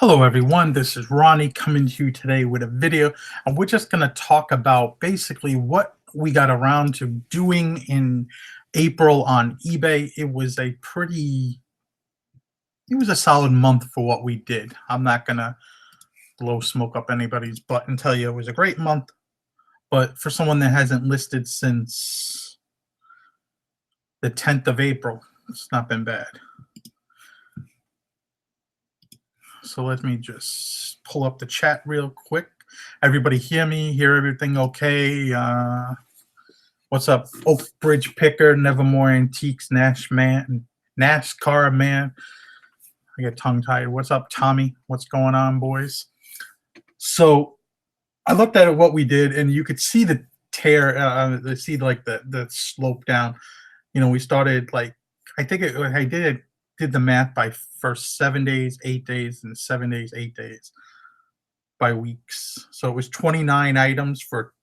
Hello everyone, this is Ronnie coming to you today with a video, and we're just going to talk about basically what we got around to doing in April on eBay. It was a solid month for what we did. I'm not going to blow smoke up anybody's butt and tell you it was a great month, but for someone that hasn't listed since the 10th of April, it's not been bad. So let me just pull up the chat real quick. Everybody hear me? Hear everything okay? What's up? Oak Bridge Picker, Nevermore Antiques, NASCAR Man. I get tongue-tied. What's up, Tommy? What's going on, boys? So I looked at what we did, and you could see the tear, see like the slope down. You know, we started like, I did the math by first 7 days, 8 days, and 7 days, 8 days by weeks. So it was 29 items for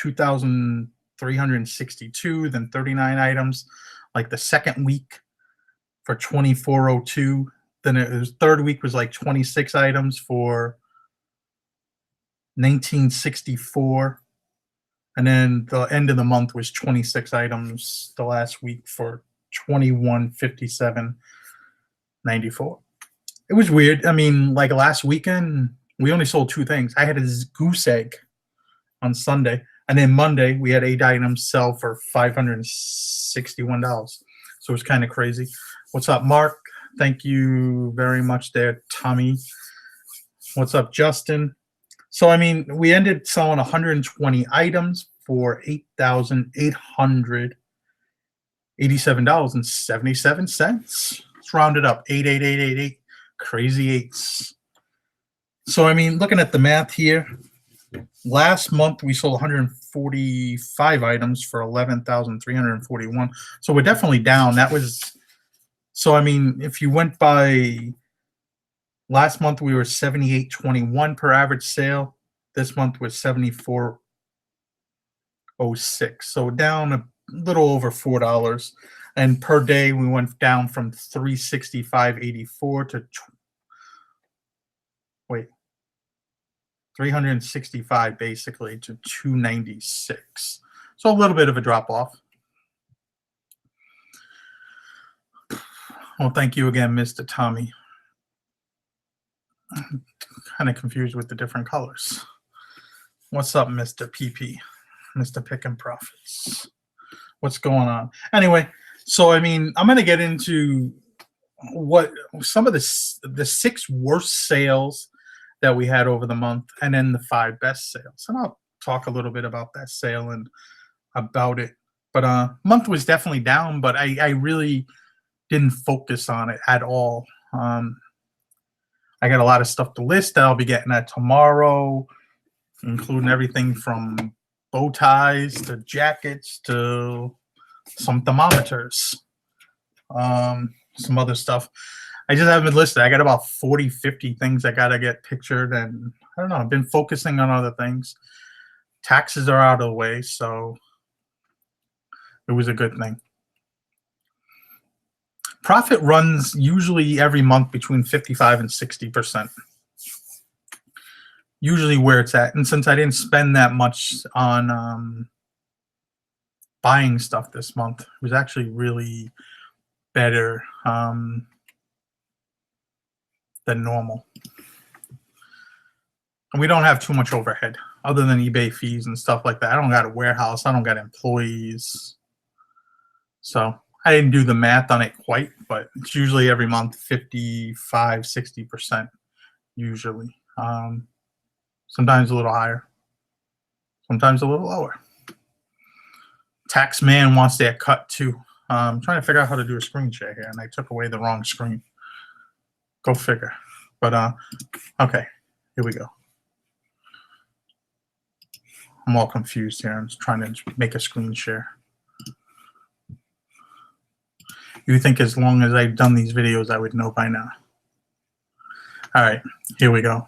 2,362, then 39 items like the second week for 2,402. Then it was third week was like 26 items for 1964. And then the end of the month was 26 items the last week for 2157. 94. It was weird. I mean, like last weekend, we only sold two things. I had a goose egg on Sunday, and then Monday we had 8 items sell for $561. So it was kind of crazy. What's up, Mark? Thank you very much there, Tommy. What's up, Justin? So, I mean, we ended selling 120 items for $8,887.77. Let's round it up. 88888. Crazy eights. So, I mean, looking at the math here, last month we sold 145 items for 11,341. So we're definitely down. So, I mean, if you went by last month, we were 78.21 per average sale. This month was 74.06. So down a little over $4. And per day, we went down from 365.84 to 365 basically to 296. So a little bit of a drop off. Well, thank you again, Mr. Tommy. I'm kind of confused with the different colors. What's up, Mr. PP? Mr. Pickin' Profits. What's going on? Anyway, so I mean, I'm going to get into what some of the 6 worst sales that we had over the month, and then the 5 best sales. And I'll talk a little bit about that sale and about it. But month was definitely down, but I really didn't focus on it at all. I got a lot of stuff to list that I'll be getting at tomorrow, including everything from bow ties to jackets to some thermometers, some other stuff. I just haven't listed. I got about 40, 50 things I got to get pictured, and I don't know. I've been focusing on other things. Taxes are out of the way, so it was a good thing. Profit runs usually every month between 55 and 60%. Usually where it's at. And since I didn't spend that much on buying stuff this month, it was actually really better than normal. And we don't have too much overhead other than eBay fees and stuff like that. I don't got a warehouse. I don't got employees. So I didn't do the math on it quite, but it's usually every month 55, 60% usually. Sometimes a little higher, sometimes a little lower. Tax man wants that cut too. I'm trying to figure out how to do a screen share here, and I took away the wrong screen. Go figure. But okay, here we go. I'm all confused here. I'm just trying to make a screen share. You think as long as I've done these videos, I would know by now. All right, here we go.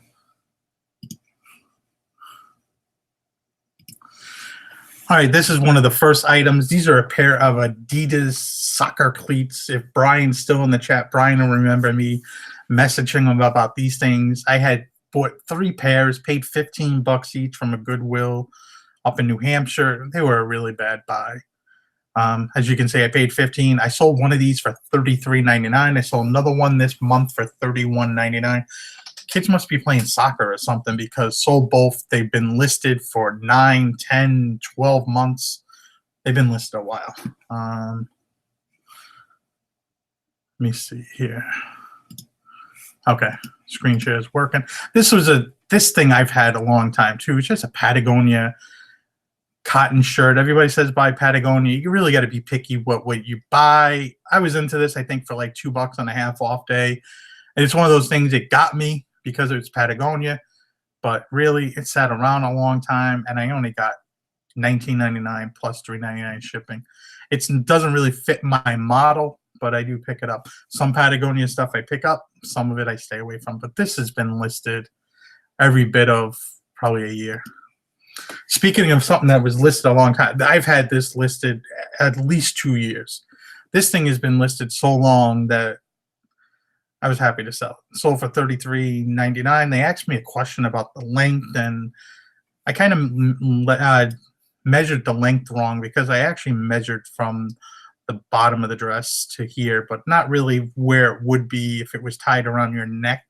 All right, this is one of the first items. These are a pair of Adidas soccer cleats. If Brian's still in the chat, Brian will remember me. messaging them about these things. I had bought 3 pairs, paid $15 each from a Goodwill up in New Hampshire. They were a really bad buy. As you can see, I paid 15. I sold one of these for $33.99. I sold another one this month for $31.99. Kids must be playing soccer or something because sold both. They've been listed for 9, 10, 12 months. They've been listed a while. Let me see here. Okay, screen share is working. This thing I've had a long time too. It's just a Patagonia cotton shirt. Everybody says buy Patagonia. You really got to be picky what you buy. I was into this, I think, for like $2.50 off day. And it's one of those things that got me because it's Patagonia, but really it sat around a long time, and I only got $19.99 plus $3.99 shipping. It doesn't really fit my model, but I do pick it up. Some Patagonia stuff I pick up, some of it I stay away from. But this has been listed every bit of probably a year. Speaking of something that was listed a long time, I've had this listed at least 2 years. This thing has been listed so long that I was happy to sell it. Sold for $33.99. They asked me a question about the length, and I kind of measured the length wrong because I actually measured from the bottom of the dress to here, but not really where it would be if it was tied around your neck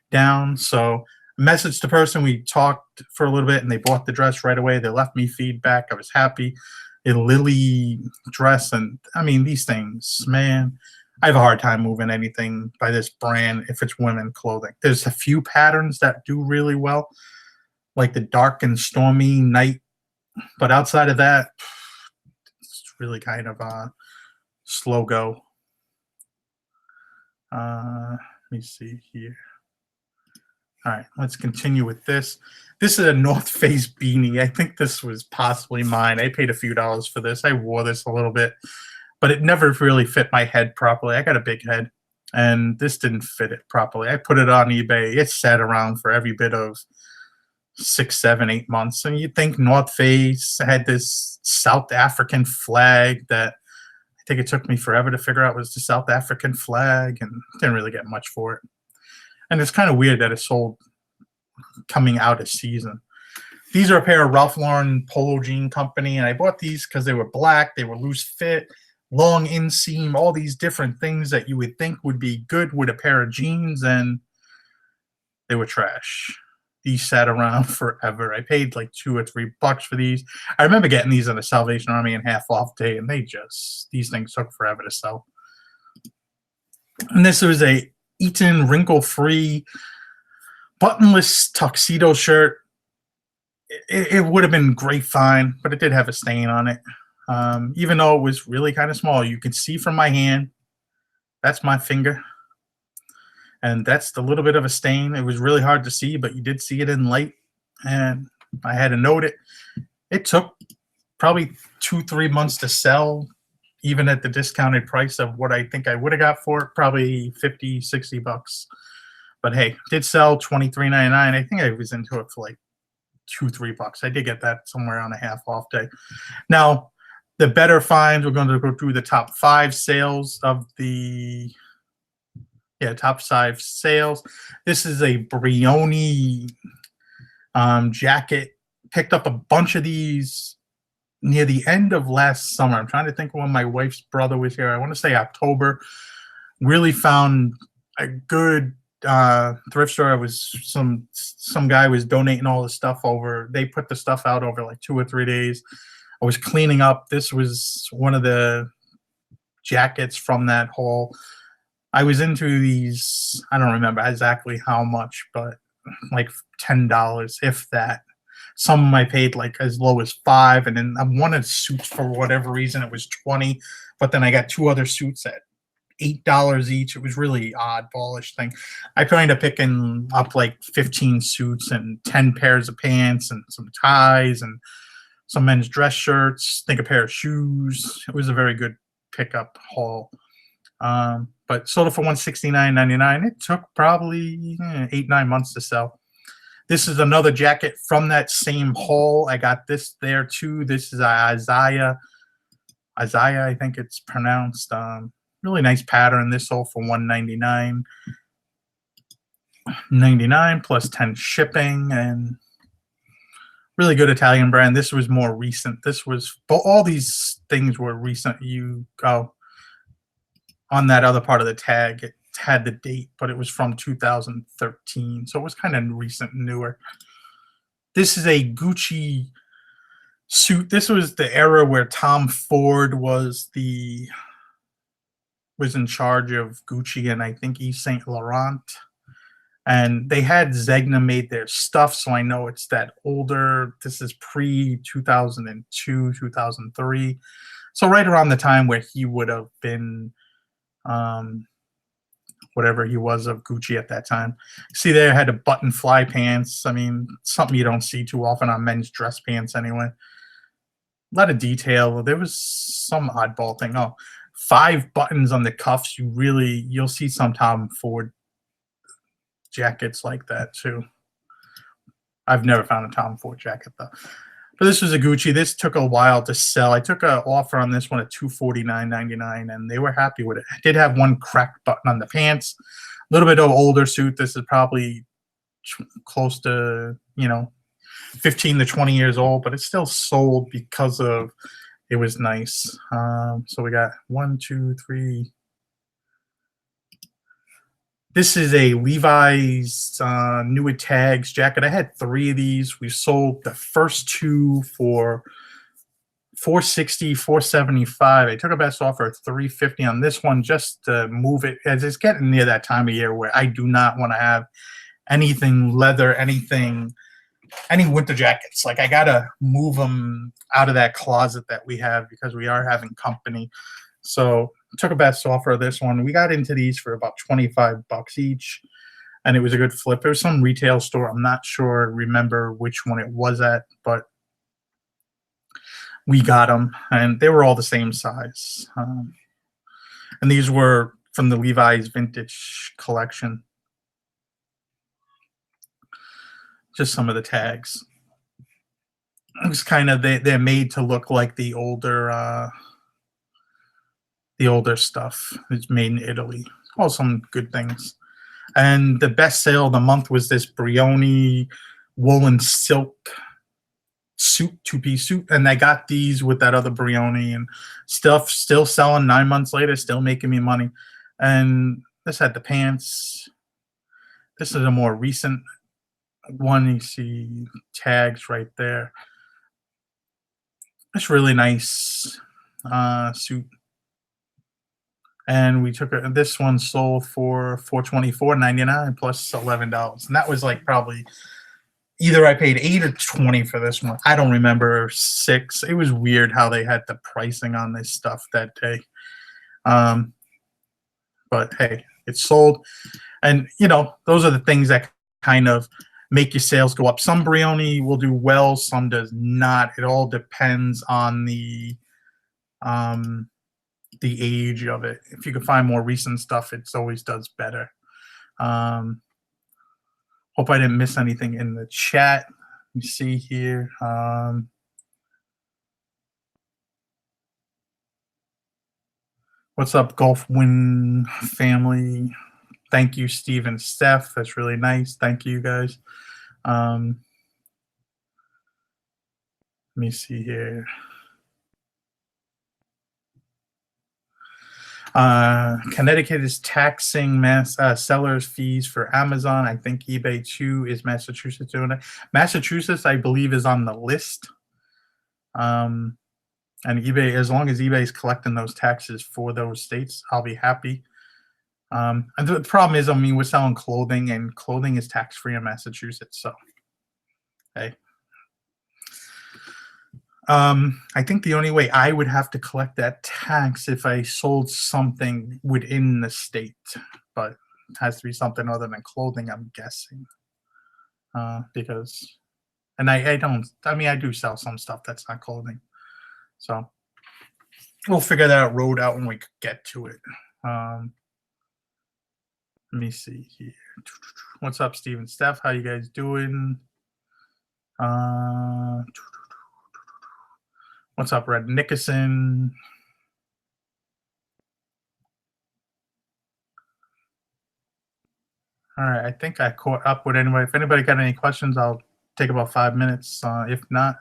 down. So messaged the person, we talked for a little bit, and they bought the dress right away. They left me feedback. I was happy. A Lily dress, and I mean, these things, man, I have a hard time moving anything by this brand if it's women clothing. There's a few patterns that do really well, like the dark and stormy night, but outside of that, it's really kind of a slow go. Let me see here. All right, let's continue with this. This is a North Face beanie. I think this was possibly mine. I paid a few dollars for this. I wore this a little bit, but it never really fit my head properly. I got a big head, and this didn't fit it properly. I put it on eBay. It sat around for every bit of 6, 7, 8 months. And you'd think North Face had this South African flag that I think it took me forever to figure out was the South African flag, and didn't really get much for it. And it's kind of weird that it sold coming out of season. These are a pair of Ralph Lauren Polo Jean Company, and I bought these because they were black, they were loose fit, long inseam, all these different things that you would think would be good with a pair of jeans, and they were trash. These sat around forever. I paid like $2 or $3 for these. I remember getting these on a Salvation Army and half off day, and these things took forever to sell. And this was a Eaton wrinkle-free buttonless tuxedo shirt. It would have been great fine, but it did have a stain on it. Even though it was really kind of small, you can see from my hand, that's my finger. And that's the little bit of a stain. It was really hard to see, but you did see it in light. And I had to note it. It took probably 2, 3 months to sell, even at the discounted price of what I think I would have got for it, probably $50, $60. But hey, did sell $23.99. I think I was into it for like $2, $3. I did get that somewhere on a half off day. Now, the better finds, we're going to go through the top 5 sales of the top 5 sales. This is a Brioni jacket. Picked up a bunch of these near the end of last summer. I'm trying to think when my wife's brother was here. I want to say October. Really found a good thrift store. It was some guy was donating all the stuff over. They put the stuff out over like 2 or 3 days. I was cleaning up. This was one of the jackets from that haul. I was into these, I don't remember exactly how much, but like $10, if that. Some I paid like as low as $5, and then I wanted suits for whatever reason. It was $20, but then I got 2 other suits at $8 each. It was really oddballish thing. I kind of picking up like 15 suits and 10 pairs of pants and some ties and some men's dress shirts. I think a pair of shoes. It was a very good pickup haul. But sold it for $169.99. It took probably 8, 9 months to sell. This is another jacket from that same haul. I got this there too. This is Isaiah, I think it's pronounced. Really nice pattern. This sold for $199. $99 plus 10 shipping, and really good Italian brand. This was more recent. This was, but all these things were recent. You go on that other part of the tag, it had the date, but it was from 2013, so it was kind of recent, newer. This is a Gucci suit. This was the era where Tom Ford was in charge of Gucci and I think Yves Saint Laurent. And they had Zegna made their stuff, so I know it's that older. This is pre 2002, 2003. So right around the time where he would have been whatever he was of Gucci at that time. See, there had a button fly pants. I mean, something you don't see too often on men's dress pants anyway. A lot of detail. There was some oddball thing. Oh, 5 buttons on the cuffs. You'll see some Tom Ford jackets like that too. I've never found a Tom Ford jacket though. But this was a Gucci. This took a while to sell. I took an offer on this one at $249.99, and they were happy with it. I did have one cracked button on the pants. A little bit of older suit. This is probably close to 15 to 20 years old, but it's still sold because of it was nice. So we got 1, 2, 3. This is a Levi's New Tags jacket. I had 3 of these. We sold the first 2 for $460, $475. I took a best offer at $350 on this one just to move it, as it's getting near that time of year where I do not want to have anything leather, any winter jackets. Like, I gotta move them out of that closet that we have because we are having company. So took a best offer of this one. We got into these for about $25 each, and it was a good flip. It was some retail store. I'm not sure, remember which one it was at, but we got them, and they were all the same size. And these were from the Levi's vintage collection. Just some of the tags. It was kind of, they're made to look like the older stuff. It's made in Italy. All some good things. And the best sale of the month was this Brioni woolen silk suit, 2-piece suit. And I got these with that other Brioni and stuff, still selling 9 months later, still making me money. And this had the pants. This is a more recent one. You see tags right there. It's really nice suit. And we took this one sold for $424.99 plus $11, and that was like probably either I paid $8 or $20 for this one. I don't remember, $6. It was weird how they had the pricing on this stuff that day. But hey, it's sold, and those are the things that kind of make your sales go up. Some Brioni will do well, some does not. It all depends on the age of it. If you can find more recent stuff, it always does better. Hope I didn't miss anything in the chat. Let me see here. What's up, Gulf Win family? Thank you, Steve and Steph. That's really nice. Thank you, guys. Let me see here. Connecticut is taxing sellers' fees for Amazon. I think eBay too. Is Massachusetts doing it? Massachusetts, I believe, is on the list. And eBay, as long as eBay is collecting those taxes for those states, I'll be happy. And the problem is, I mean, we're selling clothing, and clothing is tax-free in Massachusetts. So, hey. I think the only way I would have to collect that tax if I sold something within the state, but it has to be something other than clothing, I'm guessing. Because, and I do sell some stuff that's not clothing. So we'll figure that road out when we get to it. Let me see here. What's up, Steve and Steph? How you guys doing? What's up, Red Nickerson? All right, I think I caught up with anybody. If anybody got any questions, I'll take about 5 minutes. If not,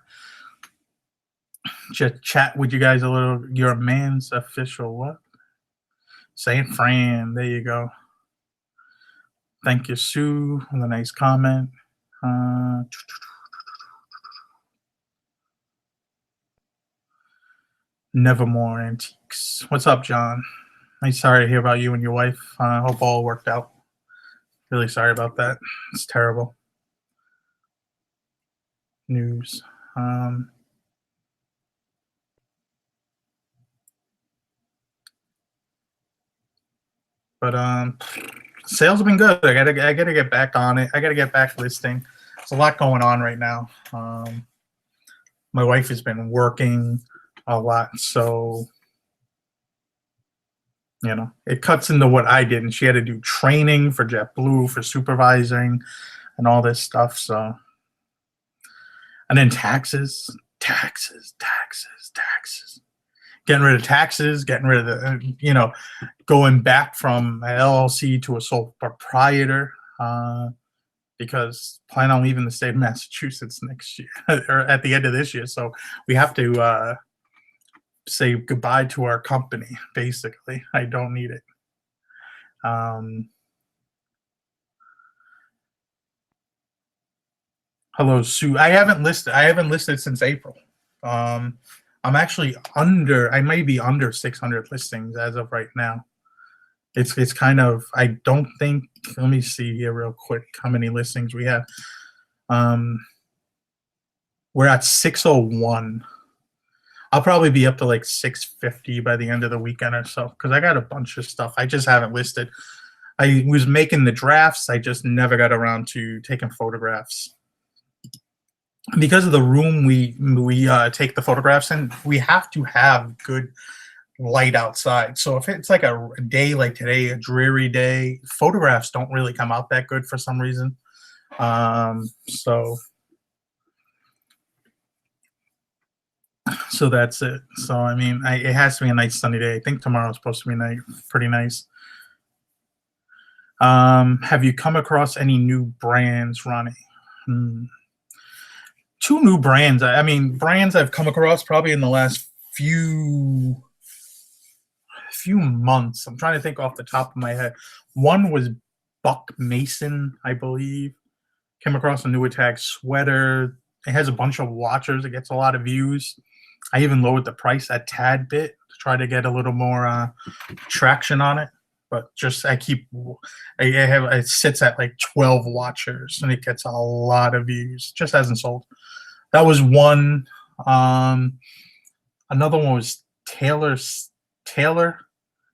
just chat with you guys a little. Your man's official what? Saint Fran. There you go. Thank you, Sue, for the nice comment. Uh, Nevermore Antiques. What's up, John? I'm sorry to hear about you and your wife. Hope all worked out. Really sorry about that. It's terrible news. Um, but sales have been good. I gotta get back on it. I gotta get back listing. There's a lot going on right now. My wife has been working a lot, so it cuts into what I did, and she had to do training for JetBlue for supervising and all this stuff. So, and then taxes, getting rid of taxes, getting rid of the, going back from LLC to a sole proprietor, because plan on leaving the state of Massachusetts next year or at the end of this year. So we have to say goodbye to our company. Basically, I don't need it. Hello, Sue. I haven't listed since April. I'm actually under. I may be under 600 listings as of right now. It's kind of. I don't think. Let me see here real quick how many listings we have. We're at 601. I'll probably be up to like 650 by the end of the weekend or so, because I got a bunch of stuff I just haven't listed. I was making the drafts. I just never got around to taking photographs. Because of the room we take the photographs in, we have to have good light outside. So if it's like a day like today, a dreary day, photographs don't really come out that good for some reason. So that's it. So I mean, it has to be a nice sunny day. I think tomorrow's supposed to be pretty nice. Have you come across any new brands, Ronnie? Two new brands. I mean, brands I've come across probably in the last few months. I'm trying to think off the top of my head. One was Buck Mason, I believe. Came across a new Attack sweater. It has a bunch of watchers. It gets a lot of views. I even lowered the price a tad bit to try to get a little more traction on it. But just it sits at like 12 watchers and it gets a lot of views. Just hasn't sold. That was one. Another one was Taylor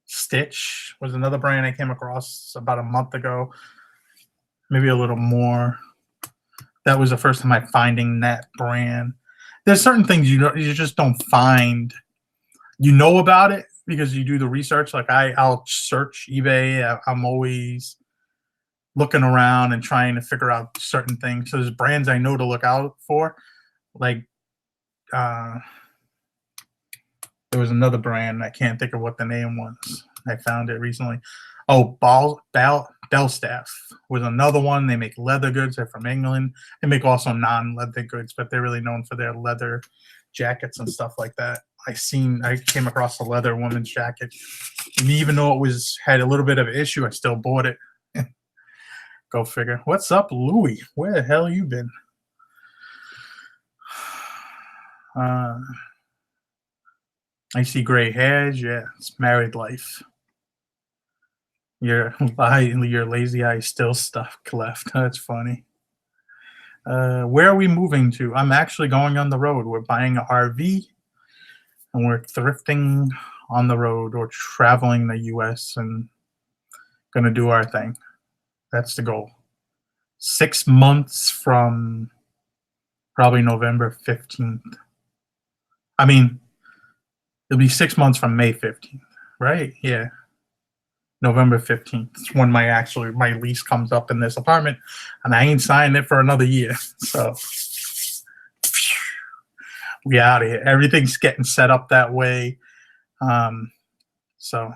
Stitch was another brand I came across about a month ago, maybe a little more. That was the first time I'm finding that brand. There's certain things you just don't find. You know about it because you do the research. Like I'll search eBay. I'm always looking around and trying to figure out certain things. So there's brands I know to look out for. Like there was another brand. I can't think of what the name was. I found it recently. Oh, Belstaff was another one. They make leather goods. They're from England. They make also non-leather goods, but they're really known for their leather jackets and stuff like that. I came across a leather woman's jacket, and even though it had a little bit of an issue, I still bought it. Go figure. What's up, Louie? Where the hell you been? I see gray hairs. Yeah, it's married life. Your lazy eye still stuck left. That's funny. Where are we moving to? I'm actually going on the road. We're buying an RV and we're thrifting on the road or traveling the US and gonna do our thing. That's the goal. 6 months from probably November 15th. I mean, it'll be 6 months from May 15th, right? Yeah. November 15th. It's when my lease comes up in this apartment, and I ain't signing it for another year. So we out of here. Everything's getting set up that way. So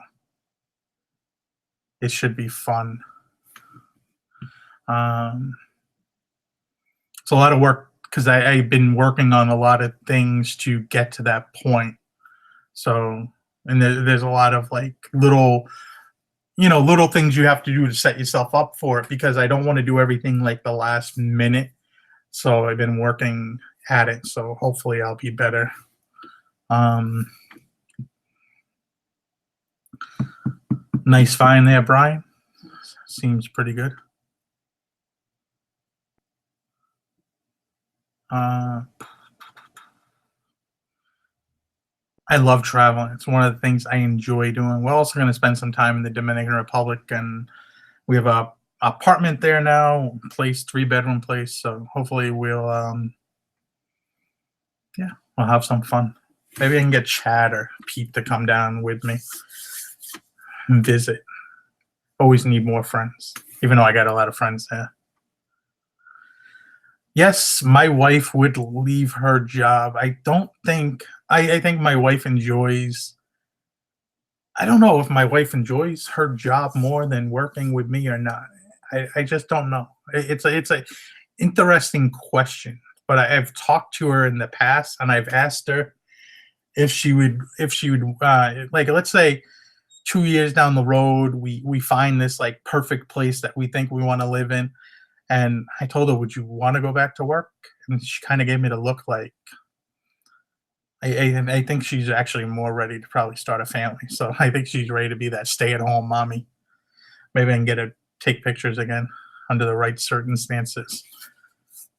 it should be fun. Um, it's a lot of work because I've been working on a lot of things to get to that point. So, and there's a lot of like little things you have to do to set yourself up for it because I don't want to do everything like the last minute. So I've been working at it. So hopefully I'll be better. Um, Nice find there, Brian. Seems pretty good. Uh, I love traveling. It's one of the things I enjoy doing. We're also going to spend some time in the Dominican Republic, and we have a apartment there now, place 3-bedroom place. So hopefully yeah, we'll have some fun. Maybe I can get Chad or Pete to come down with me and visit. Always need more friends, even though I got a lot of friends there. Yes, my wife would leave her job. I don't think I think my wife enjoys I don't know if my wife enjoys her job more than working with me or not. I just don't know. It's a interesting question, but I've talked to her in the past and I've asked her if she would like let's say 2 years down the road we find this like perfect place that we think we want to live in. And I told her, "Would you want to go back to work?" And she kind of gave me the look like I think she's actually more ready to probably start a family. So I think she's ready to be that stay-at-home mommy. Maybe I can get her to take pictures again under the right circumstances.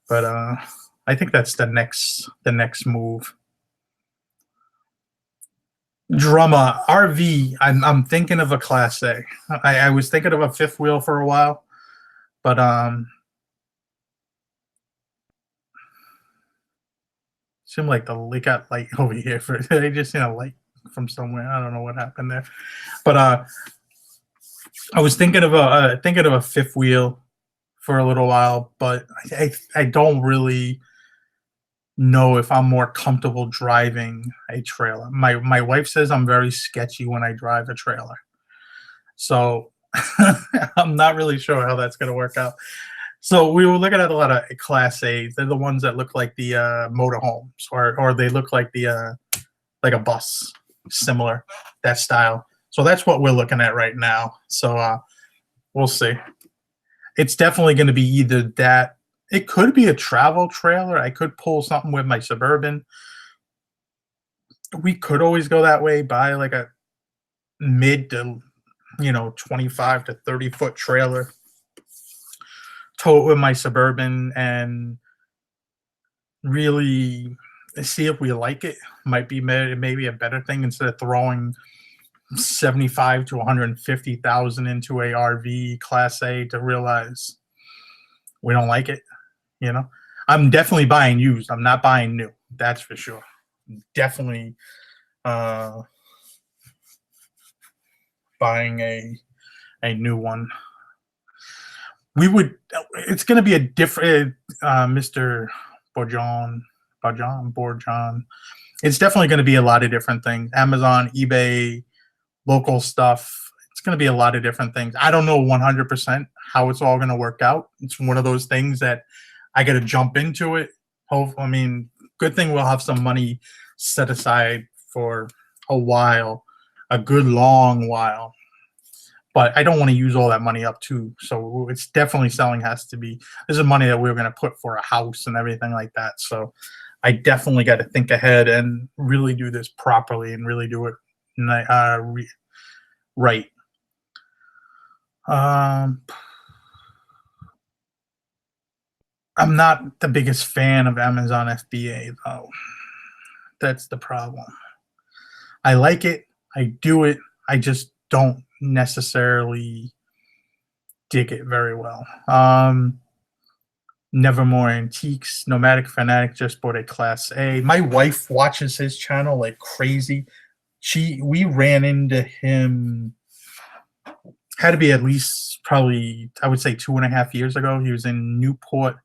But I think that's the next move. Drummer RV. I'm thinking of a Class A. I was thinking of a fifth wheel for a while, but seemed like they got light over here for they just seen a light from somewhere. I don't know what happened there, but I was thinking of a fifth wheel for a little while, but I don't really know if I'm more comfortable driving a trailer. My wife says I'm very sketchy when I drive a trailer, so I'm not really sure how that's going to work out. So we were looking at a lot of Class A's. They're the ones that look like the motorhomes, or they look like a bus, similar that style. So that's what we're looking at right now. So we'll see. It's definitely going to be either that. It could be a travel trailer. I could pull something with my Suburban. We could always go that way, buy like a mid to 25 to 30-foot trailer, tow it with my Suburban, and really see if we like it. Might be maybe a better thing instead of throwing 75 to 150,000 into a RV Class A to realize we don't like it. You know, I'm definitely buying used. I'm not buying new. That's for sure. Definitely buying a new one. We would. It's going to be a different Mr. Borjon. It's definitely going to be a lot of different things. Amazon, eBay, local stuff. It's going to be a lot of different things. I don't know 100% how it's all going to work out. It's one of those things that I got to jump into it. I mean, good thing we'll have some money set aside for a while, a good long while. But I don't want to use all that money up too. So it's definitely selling has to be. This is money that we were going to put for a house and everything like that. So I definitely got to think ahead and really do this properly and really do it right. I'm not the biggest fan of Amazon FBA though. That's the problem. I like it. I do it. I just don't necessarily dig it very well. Nevermore Antiques, Nomadic Fanatic just bought a Class A. My wife watches his channel like crazy. We ran into him, had to be at least probably, I would say 2.5 years ago. He was in Newport,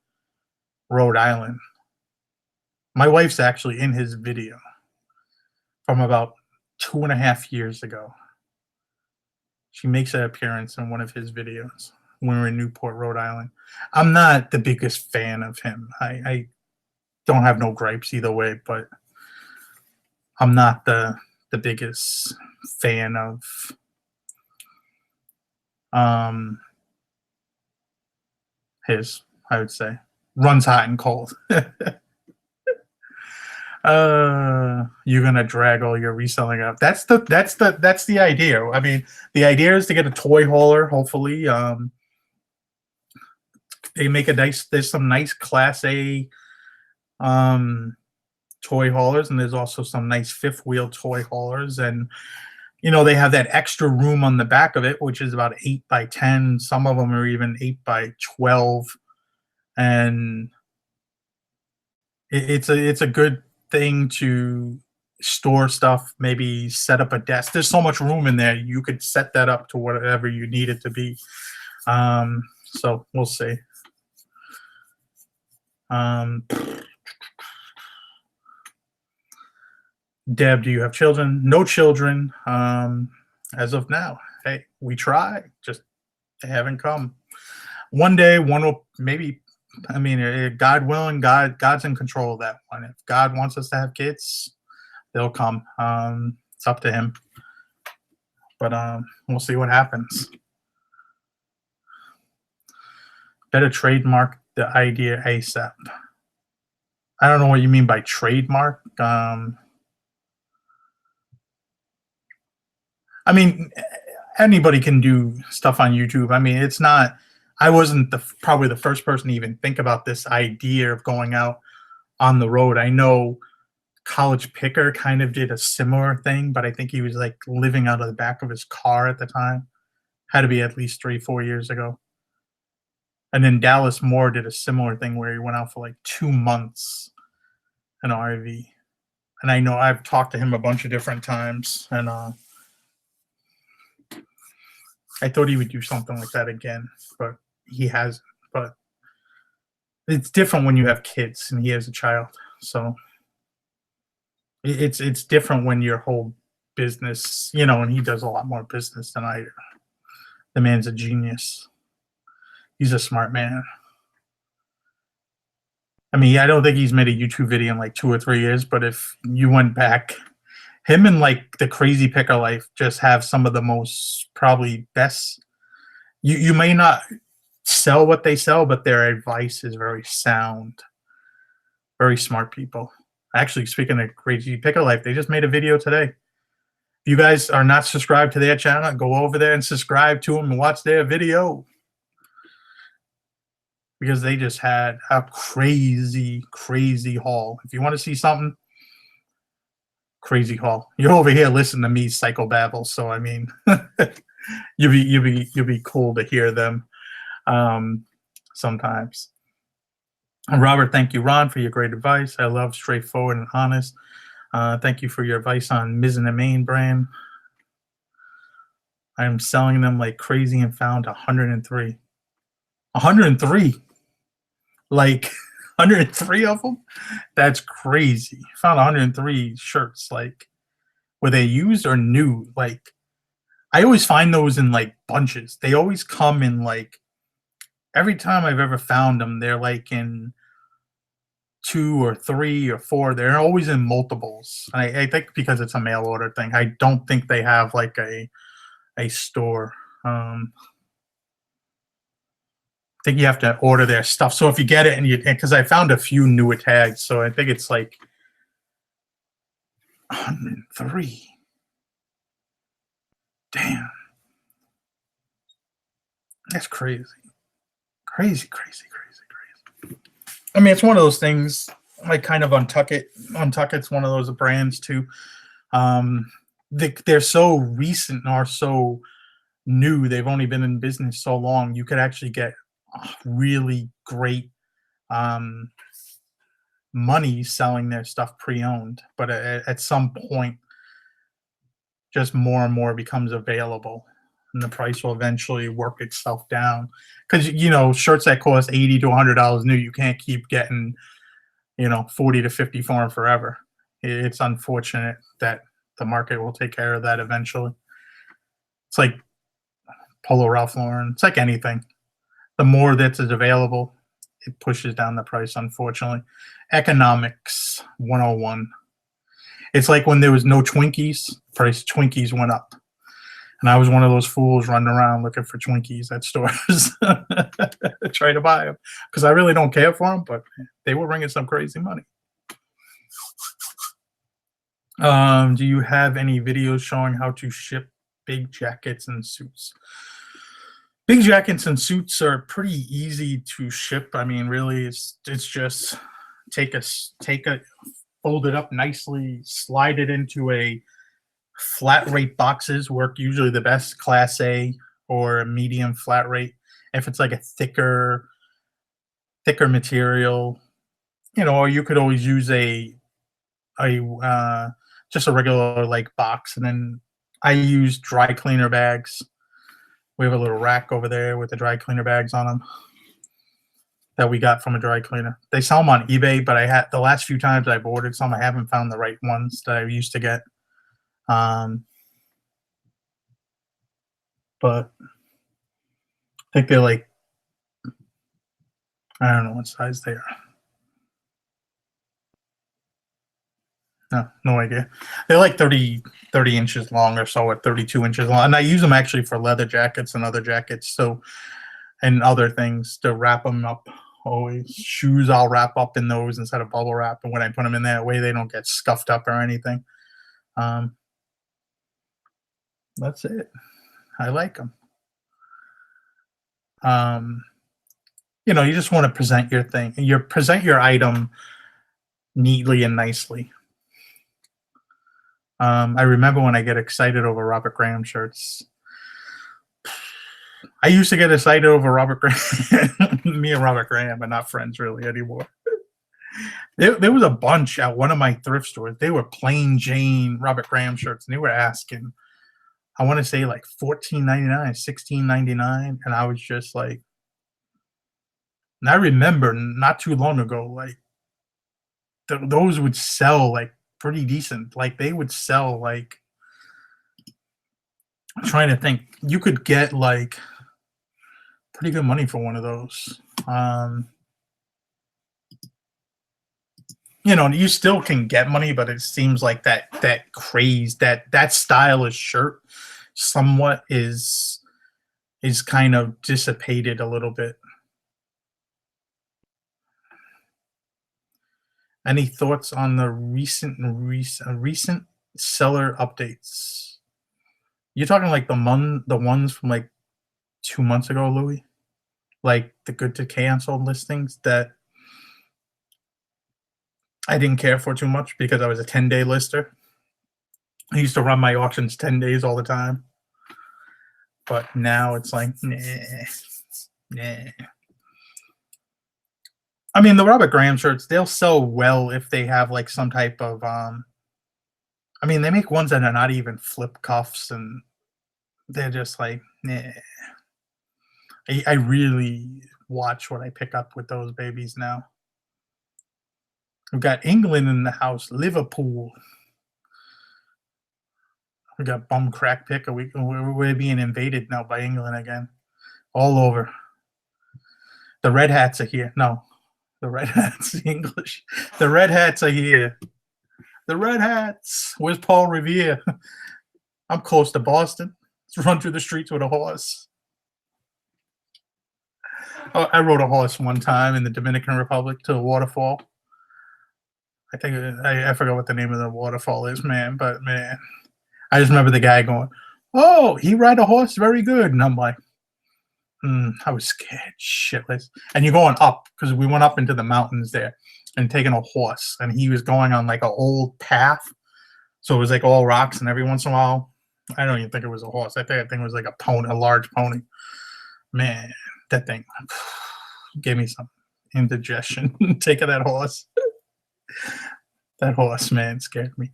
Rhode Island. My wife's actually in his video from about 2.5 years ago. She makes an appearance in one of his videos. when we were in Newport, Rhode Island. I'm not the biggest fan of him. I don't have no gripes either way, but I'm not the biggest fan of um his, I would say. Runs hot and cold. You're gonna drag all your reselling up. That's the idea. I mean, the idea is to get a toy hauler, hopefully. They make a nice, there's some nice class A toy haulers, and there's also some nice fifth wheel toy haulers, and they have that extra room on the back of it, which is about 8 by 10. Some of them are even 8 by 12, and it's a good thing to store stuff. Maybe set up a desk. There's so much room in there. You could set that up to whatever you need it to be. So we'll see. Deb, do you have children? No children as of now. Hey, we try, just they haven't come. One day, one will maybe. I mean, God willing, God's in control of that one. If God wants us to have kids, they'll come. It's up to Him. But we'll see what happens. Better trademark the idea ASAP. I don't know what you mean by trademark. I mean, anybody can do stuff on YouTube. I mean, it's not. I wasn't probably the first person to even think about this idea of going out on the road. I know College Picker kind of did a similar thing, but I think he was like living out of the back of his car at the time. Had to be at least 3-4 years ago. And then Dallas Moore did a similar thing where he went out for like 2 months in an RV. And I know I've talked to him a bunch of different times, and I thought he would do something like that again, but he hasn't. But it's different when you have kids and he has a child. So it's different when your whole business, and he does a lot more business than I do. The man's a genius. He's a smart man. I mean, I don't think he's made a YouTube video in like 2 or 3 years, but if you went back, him and like the Crazy Picker Life just have some of the most probably best. You may not sell what they sell, but their advice is very sound. Very smart people. Actually, speaking of Crazy Picker Life, they just made a video today. If you guys are not subscribed to their channel, go over there and subscribe to them and watch their video. Because they just had a crazy, crazy haul. If you want to see something, crazy haul. You're over here listening to me psychobabble, so I mean, you'll be cool to hear them sometimes. And Robert, thank you, Ron, for your great advice. I love straightforward and honest. Thank you for your advice on Mizzen and Main brand. I am selling them like crazy and found 103. 103. Like 103 of them? That's crazy. Found 103 shirts. Like, were they used or new? Like, I always find those in like bunches. They always come in like, every time I've ever found them, they're like in 2 or 3 or 4. They're always in multiples. I think because it's a mail order thing. I don't think they have like a store. I think you have to order their stuff. So if you get it and because I found a few newer tags, so I think it's like 103. Damn. That's crazy. Crazy, crazy, crazy, crazy. I mean, it's one of those things, like kind of Untuckit. Untuckit's one of those brands too. They're so recent and are so new. They've only been in business so long. You could actually get really great money selling their stuff pre-owned, but at some point just more and more becomes available and the price will eventually work itself down, because shirts that cost $80 to $100 new, you can't keep getting 40 to 50 for them forever. It's unfortunate that the market will take care of that eventually. It's like Polo Ralph Lauren. It's like anything. the more that's available, it pushes down the price, unfortunately. Economics 101. It's like when there was no Twinkies, price Twinkies went up. And I was one of those fools running around looking for Twinkies at stores, trying to buy them because I really don't care for them, but they were bringing some crazy money. Do you have any videos showing how to ship big jackets and suits? Big jackets and suits are pretty easy to ship. I mean, really, it's just take a fold it up nicely, slide it into a flat rate boxes. Work usually the best, Class A or a medium flat rate. If it's like a thicker material, or you could always use a just a regular like box, and then I use dry cleaner bags. We have a little rack over there with the dry cleaner bags on them that we got from a dry cleaner. They sell them on eBay, but I had the last few times I've ordered some, I haven't found the right ones that I used to get. But I think they're like, I don't know what size they are. No idea. They're like 30 inches long or so, at 32 inches long. And I use them actually for leather jackets and other jackets, so, and other things to wrap them up. Always shoes I'll wrap up in those instead of bubble wrap, and when I put them in that way, they don't get scuffed up or anything. That's it. I like them. You just want to present your thing. Present your item neatly and nicely. I remember when I get excited over Robert Graham shirts. I used to get excited over Robert Graham. Me and Robert Graham are not friends really anymore. There was a bunch at one of my thrift stores. They were plain Jane Robert Graham shirts, and they were asking, I want to say like $14.99, $16.99, and I was just like, and I remember not too long ago, like those would sell like pretty decent. Like they would sell like, I'm trying to think, you could get like pretty good money for one of those. You still can get money, but it seems like that craze, that stylish shirt somewhat is kind of dissipated a little bit. Any thoughts on the recent seller updates? You're talking like the ones from like 2 months ago, Louis? Like the good to canceled listings that I didn't care for too much because I was a 10-day lister. I used to run my auctions 10 days all the time. But now it's like, nah. I mean, the Robert Graham shirts, they'll sell well if they have like some type of I mean, they make ones that are not even flip cuffs, and they're just like, nah. I really watch what I pick up with those babies now. We've got England in the house, Liverpool. We got bum crack pick. We're being invaded now by England again, all over. The Red Hats are here. No, the Red Hats, the English. The Red Hats are here. The Red Hats. Where's Paul Revere? I'm close to Boston. Let's run through the streets with a horse. Oh, I rode a horse one time in the Dominican Republic to a waterfall. I think I forgot what the name of the waterfall is, man. But man, I just remember the guy going, "Oh, he ride a horse very good," and I'm like, I was scared shitless. And you're going up because we went up into the mountains there and taking a horse, and he was going on like an old path, so it was like all rocks, and every once in a while, I don't even think it was a horse. I think it was like a pony, a large pony. Man, that thing gave me some indigestion. Taking that horse. That horse, man, scared me.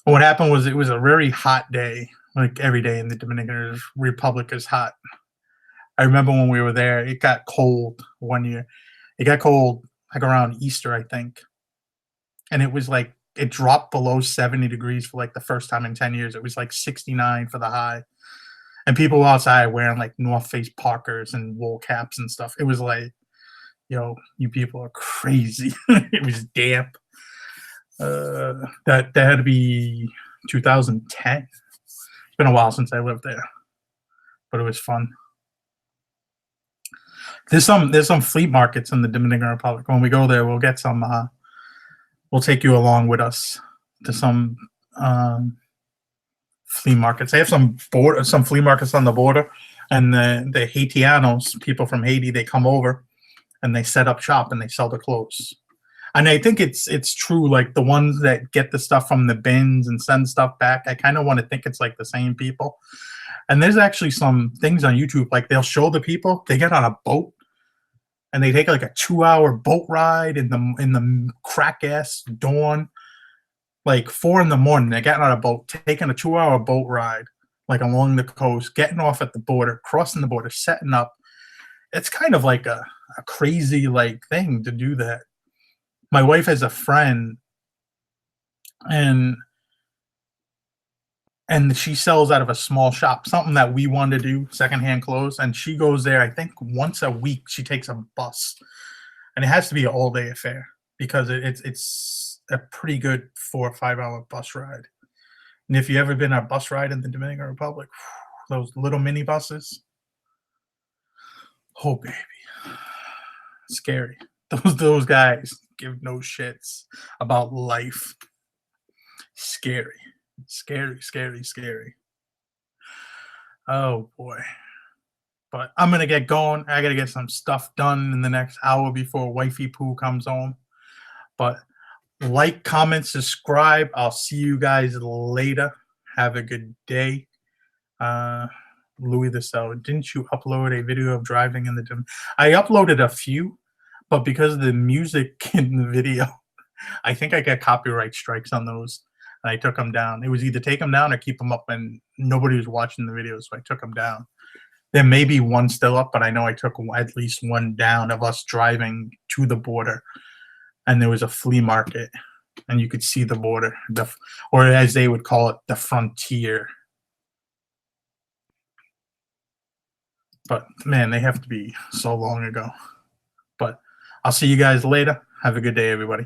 What happened was it was a very hot day. Like every day in the Dominican Republic is hot. I remember when we were there, it got cold one year. It got cold like around Easter, I think. And it was like, it dropped below 70 degrees for like the first time in 10 years. It was like 69 for the high. and people outside wearing like North Face Parkers and wool caps and stuff. It was like, yo, you people are crazy. It was damp. That had to be 2010. It's been a while since I lived there, but it was fun. There's some flea markets in the Dominican Republic. When we go there, we'll get some. We'll take you along with us to some flea markets. They have some flea markets on the border, and the Haitianos, people from Haiti, they come over and they set up shop and they sell the clothes. And I think it's true. Like the ones that get the stuff from the bins and send stuff back, I kind of want to think it's like the same people. And there's actually some things on YouTube, like they'll show the people, they get on a boat and they take like a 2-hour boat ride in the crack ass dawn, like 4 in the morning. They're getting on a boat, taking a 2-hour boat ride, like along the coast, getting off at the border, crossing the border, setting up. It's kind of like a crazy like thing to do that. My wife has a friend, and she sells out of a small shop, something that we want to do, secondhand clothes. And she goes there, I think once a week. She takes a bus, and it has to be an all-day affair because it's a pretty good 4 or 5 hour bus ride. And if you ever been on a bus ride in the Dominican Republic, those little mini buses, oh baby, scary. Those guys give no shits about life. Scary. Oh boy. But I'm gonna get going. I gotta get some stuff done in the next hour before wifey poo comes home. But like, comment, subscribe. I'll see you guys later. Have a good day. Louis the Cell, didn't you upload a video of driving in the gym? I uploaded a few, but because of the music in the video, I think I got copyright strikes on those. And I took them down. It was either take them down or keep them up, and nobody was watching the video, so I took them down. There may be one still up, but I know I took at least one down of us driving to the border, and there was a flea market, and you could see the border, or as they would call it, the frontier. But man, they have to be so long ago. But I'll see you guys later. Have a good day, everybody.